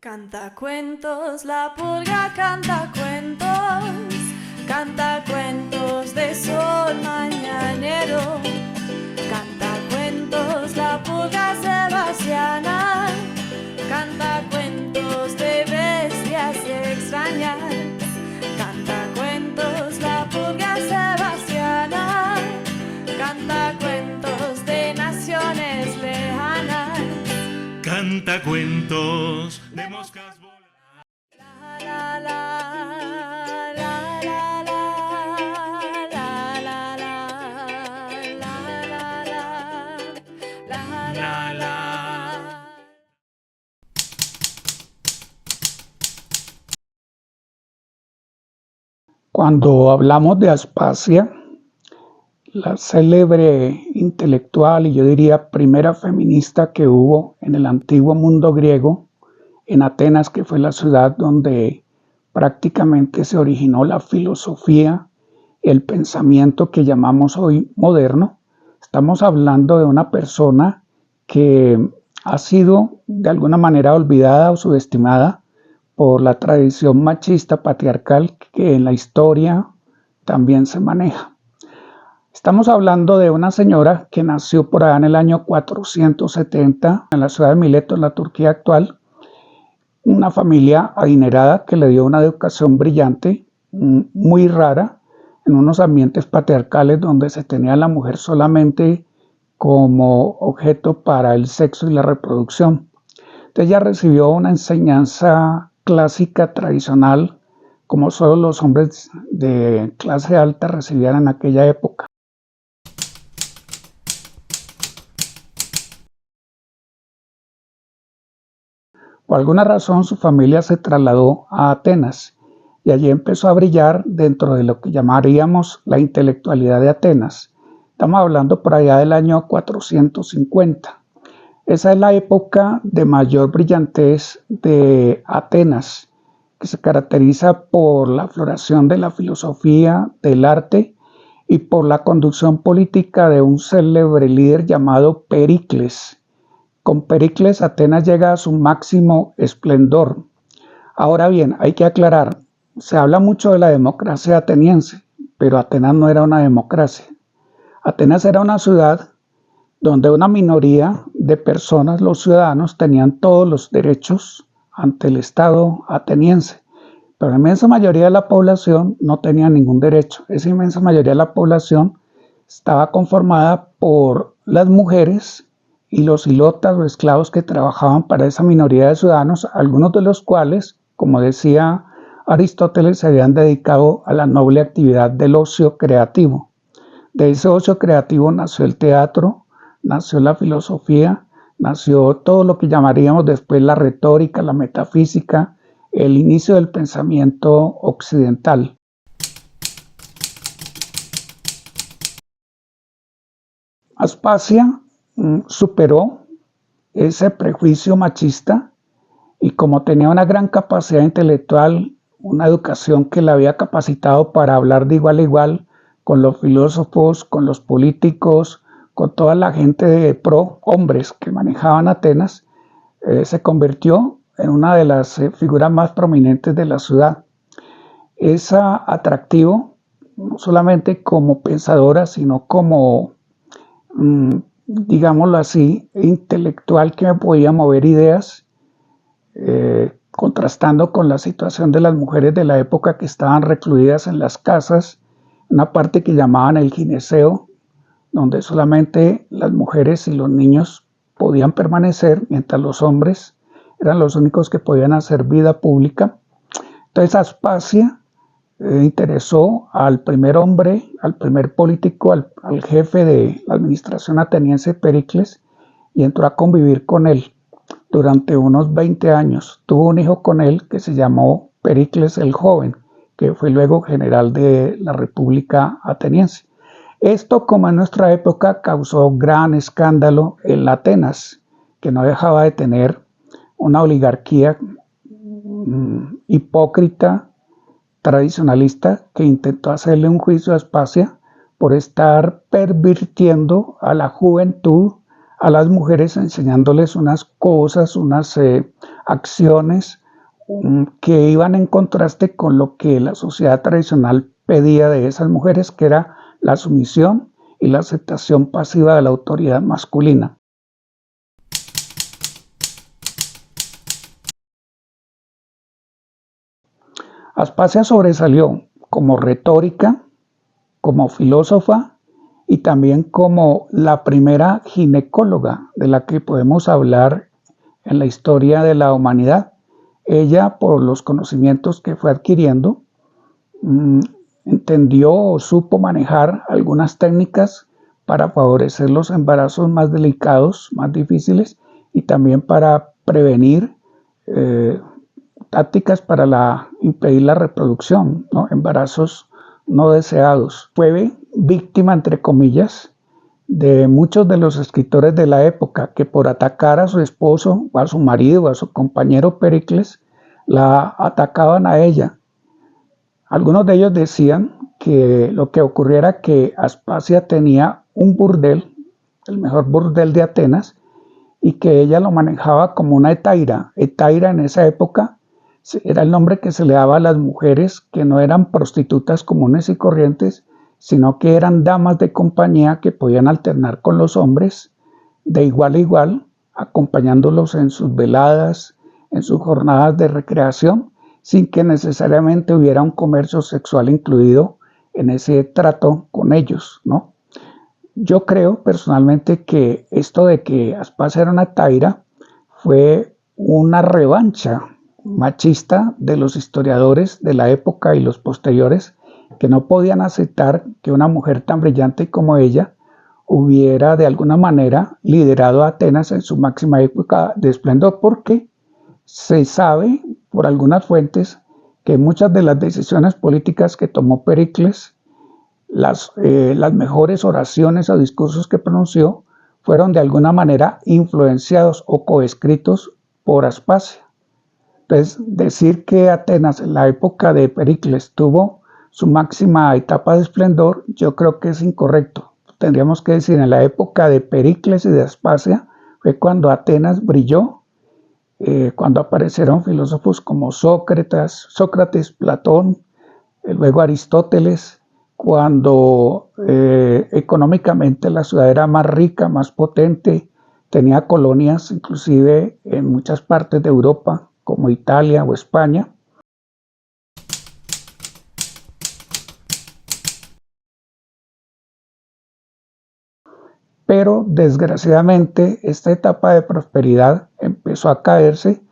Canta cuentos, la pulga canta cuentos de sol mañanero. Canta cuentos, la pulga sebastiana, canta cuentos de bestias extrañas. Canta cuentos, la pulga sebastiana, canta cuentos de naciones lejanas. Canta cuentos de moscas voladas. La, la, la, la, la, la, la, la, la, la. Cuando hablamos de Aspasia, la célebre intelectual y yo diría primera feminista que hubo en el antiguo mundo griego, en Atenas, que fue la ciudad donde prácticamente se originó la filosofía, el pensamiento que llamamos hoy moderno, estamos hablando de una persona que ha sido de alguna manera olvidada o subestimada por la tradición machista patriarcal que en la historia también se maneja. Estamos hablando de una señora que nació por allá en el año 470 en la ciudad de Mileto, en la Turquía actual, una familia adinerada que le dio una educación brillante, muy rara, en unos ambientes patriarcales donde se tenía a la mujer solamente como objeto para el sexo y la reproducción. Entonces ella recibió una enseñanza clásica tradicional como solo los hombres de clase alta recibían en aquella época. Por alguna razón su familia se trasladó a Atenas y allí empezó a brillar dentro de lo que llamaríamos la intelectualidad de Atenas. Estamos hablando por allá del año 450. Esa es la época de mayor brillantez de Atenas, que se caracteriza por la floración de la filosofía, del arte y por la conducción política de un célebre líder llamado Pericles. Con Pericles, Atenas llega a su máximo esplendor. Ahora bien, hay que aclarar, se habla mucho de la democracia ateniense, pero Atenas no era una democracia. Atenas era una ciudad donde una minoría de personas, los ciudadanos, tenían todos los derechos ante el Estado ateniense, pero la inmensa mayoría de la población no tenía ningún derecho. Esa inmensa mayoría de la población estaba conformada por las mujeres y los hilotas o esclavos que trabajaban para esa minoría de ciudadanos, algunos de los cuales, como decía Aristóteles, se habían dedicado a la noble actividad del ocio creativo. De ese ocio creativo nació el teatro, nació la filosofía, nació todo lo que llamaríamos después la retórica, la metafísica, el inicio del pensamiento occidental. Aspasia superó ese prejuicio machista y como tenía una gran capacidad intelectual, una educación que la había capacitado para hablar de igual a igual con los filósofos, con los políticos, con toda la gente de pro hombres que manejaban Atenas, se convirtió en una de las figuras más prominentes de la ciudad. Es atractivo no solamente como pensadora, sino como digámoslo así, intelectual que me podía mover ideas, contrastando con la situación de las mujeres de la época que estaban recluidas en las casas, una parte que llamaban el gineceo, donde solamente las mujeres y los niños podían permanecer, mientras los hombres eran los únicos que podían hacer vida pública. Entonces Aspasia interesó al primer hombre, al primer político, al jefe de la administración ateniense, Pericles, y entró a convivir con él durante unos 20 años. Tuvo un hijo con él que se llamó Pericles el Joven, que fue luego general de la República Ateniense. Esto, como en nuestra época, causó gran escándalo en Atenas, que no dejaba de tener una oligarquía hipócrita, tradicionalista, que intentó hacerle un juicio a Aspasia por estar pervirtiendo a la juventud, a las mujeres, enseñándoles unas cosas, unas acciones que iban en contraste con lo que la sociedad tradicional pedía de esas mujeres, que era la sumisión y la aceptación pasiva de la autoridad masculina. Aspasia sobresalió como retórica, como filósofa y también como la primera ginecóloga de la que podemos hablar en la historia de la humanidad. Ella, por los conocimientos que fue adquiriendo, entendió o supo manejar algunas técnicas para favorecer los embarazos más delicados, más difíciles, y también para prevenir tácticas para impedir la reproducción, ¿no? Embarazos no deseados. Fue víctima, entre comillas, de muchos de los escritores de la época que por atacar a su esposo, o a su marido, o a su compañero Pericles, la atacaban a ella. Algunos de ellos decían que lo que ocurriera era que Aspasia tenía un burdel, el mejor burdel de Atenas, y que ella lo manejaba como una hetaira. Hetaira en esa época era el nombre que se le daba a las mujeres que no eran prostitutas comunes y corrientes, sino que eran damas de compañía que podían alternar con los hombres de igual a igual, acompañándolos en sus veladas, en sus jornadas de recreación, sin que necesariamente hubiera un comercio sexual incluido en ese trato con ellos, ¿no? Yo creo personalmente que esto de que Aspasia era una taira fue una revancha machista de los historiadores de la época y los posteriores, que no podían aceptar que una mujer tan brillante como ella hubiera de alguna manera liderado a Atenas en su máxima época de esplendor, porque se sabe por algunas fuentes que muchas de las decisiones políticas que tomó Pericles, las mejores oraciones o discursos que pronunció, fueron de alguna manera influenciados o coescritos por Aspasia. Entonces, decir que Atenas en la época de Pericles tuvo su máxima etapa de esplendor, yo creo que es incorrecto. Tendríamos que decir, en la época de Pericles y de Aspasia fue cuando Atenas brilló, cuando aparecieron filósofos como Sócrates, Platón, luego Aristóteles, cuando económicamente la ciudad era más rica, más potente, tenía colonias inclusive en muchas partes de Europa, como Italia o España. Pero desgraciadamente esta etapa de prosperidad empezó a caerse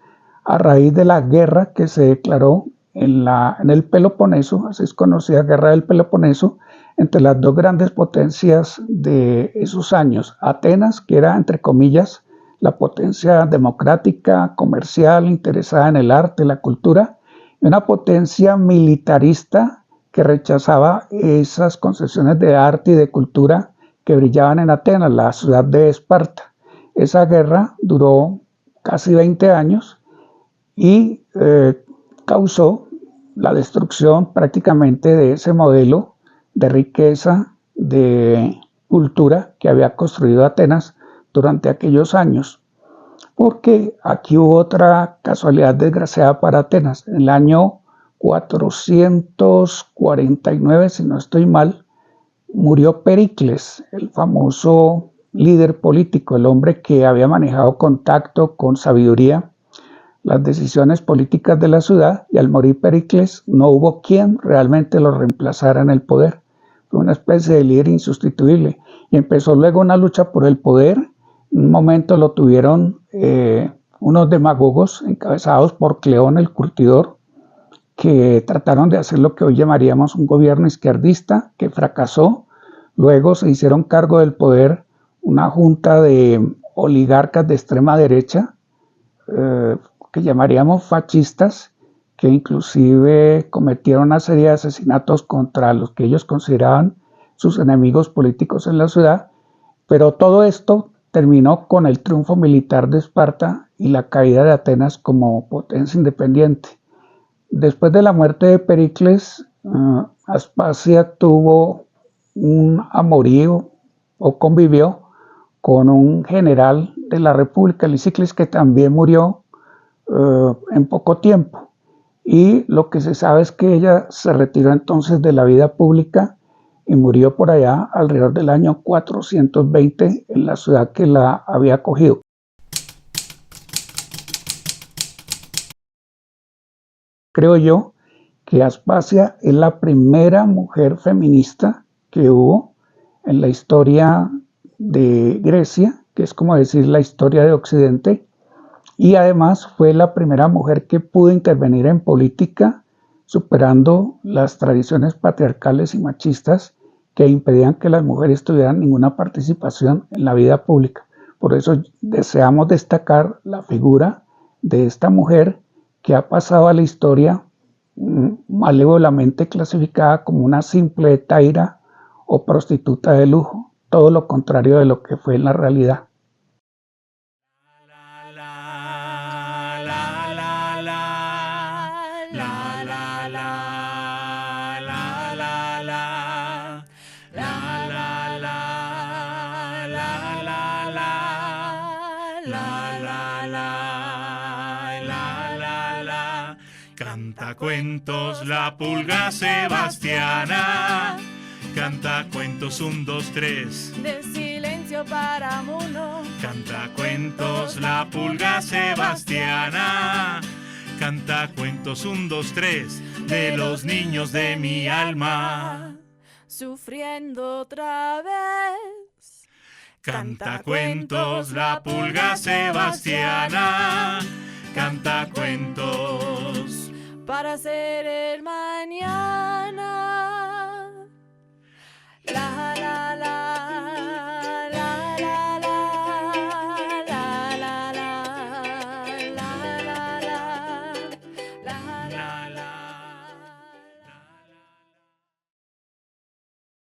a raíz de la guerra que se declaró en el Peloponeso, así es conocida Guerra del Peloponeso, entre las dos grandes potencias de esos años. Atenas, que era entre comillas la potencia democrática, comercial, interesada en el arte, la cultura, y una potencia militarista que rechazaba esas concesiones de arte y de cultura que brillaban en Atenas, la ciudad de Esparta. Esa guerra duró casi 20 años y causó la destrucción prácticamente de ese modelo de riqueza, de cultura que había construido Atenas durante aquellos años. Porque aquí hubo otra casualidad desgraciada para Atenas. En el año 449, si no estoy mal, murió Pericles, el famoso líder político, el hombre que había manejado con tacto, con sabiduría, las decisiones políticas de la ciudad, y al morir Pericles no hubo quien realmente lo reemplazara en el poder. Fue una especie de líder insustituible y empezó luego una lucha por el poder. En un momento lo tuvieron unos demagogos encabezados por Cleón el Curtidor, que trataron de hacer lo que hoy llamaríamos un gobierno izquierdista, que fracasó. Luego se hicieron cargo del poder una junta de oligarcas de extrema derecha, que llamaríamos fascistas, que inclusive cometieron una serie de asesinatos contra los que ellos consideraban sus enemigos políticos en la ciudad, pero todo esto terminó con el triunfo militar de Esparta y la caída de Atenas como potencia independiente. Después de la muerte de Pericles, Aspasia tuvo un amorío o convivió con un general de la República, Lisicles, que también murió en poco tiempo. Y lo que se sabe es que ella se retiró entonces de la vida pública y murió por allá alrededor del año 420 en la ciudad que la había acogido. Creo yo que Aspasia es la primera mujer feminista que hubo en la historia de Grecia, que es como decir la historia de Occidente, y además fue la primera mujer que pudo intervenir en política, superando las tradiciones patriarcales y machistas que impedían que las mujeres tuvieran ninguna participación en la vida pública. Por eso deseamos destacar la figura de esta mujer que ha pasado a la historia malévolamente clasificada como una simple taira o prostituta de lujo, todo lo contrario de lo que fue en la realidad. Canta cuentos la pulga sebastiana, canta cuentos 1, 2, 3. Del silencio para uno. Canta cuentos la pulga sebastiana, canta cuentos 1, 2, 3 de los niños de mi alma. Sufriendo otra vez. Canta cuentos la pulga sebastiana, canta cuentos para ser el mañana. La la